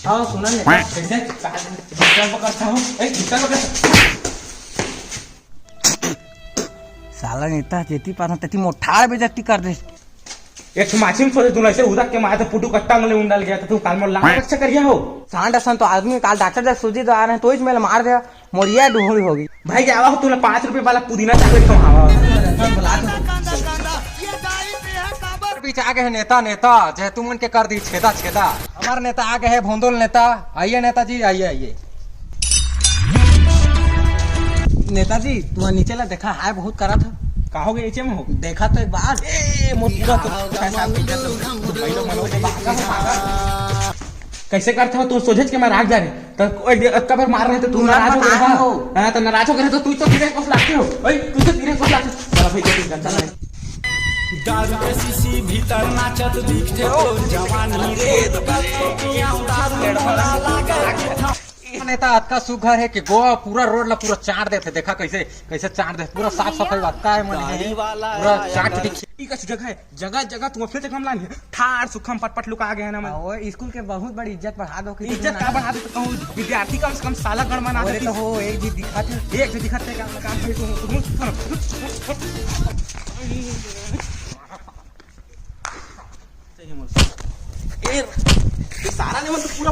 हाँ सुना नेता पकड़ता हूँ साला नेता जेती पाना तेती मोठार बेजती कर दे। एक माछी में सोचे तू ऐसे उधर के मारे पुटू कट्टा में उंडाल गया था तू काल मोर लाख रक्षा करिया हो सांड असन तो आदमी काल डॉक्टर जब सूजी दवा रहे तो इसमें मार दिया मोरिया डूहड़ी होगी। भाई क्या हो तूने 5 रुपए वाला पुदीना चॉकलेट खवावा बीच आ गए है नेता नेता जय तुमन के कर दी छेदा छेदा। हमारे नेता आ गए है भोंदोल नेता। आइए नेताजी आइए आइए। नेताजी तुम्हारा नीचे ला देखा है बहुत करा था कहोगे नीचे में हो देखा तो एक बार कैसे करता हो तू सोझे के मैं राग जा रहे तो कबर मार रहे थे तू नाराज हो गए तो नाराज हो गए तो तू तो तीरे को लाते हो ओए तू तो तीरे को लाते चलो भाई जल्दी जनता नहीं दारू के शीशी भीतर नाचत दिखते तो जवानी रे दारू भरा लागे। नेता आपका सुघर है कि गोवा पूरा रोड ला पूरा चाट देते देखा कैसे कैसे चाट दे पूरा साफ सफाई बात है मन है पूरा चाट दिखे। ई का जगह है जगह जगह तू फिर हम लानी ठाड़ सुखम पटपट लुका गए ना मैं वो स्कूल के बहुत बड़ी इज्जत बढ़ा दो कि इज्जत का बढ़ा दे तो कहूं विद्यार्थी कम से कम साला गणमान आते तो हो एक जी दिखाते एक जो दिखाते काम करे तो सारा ने मतलब पूरा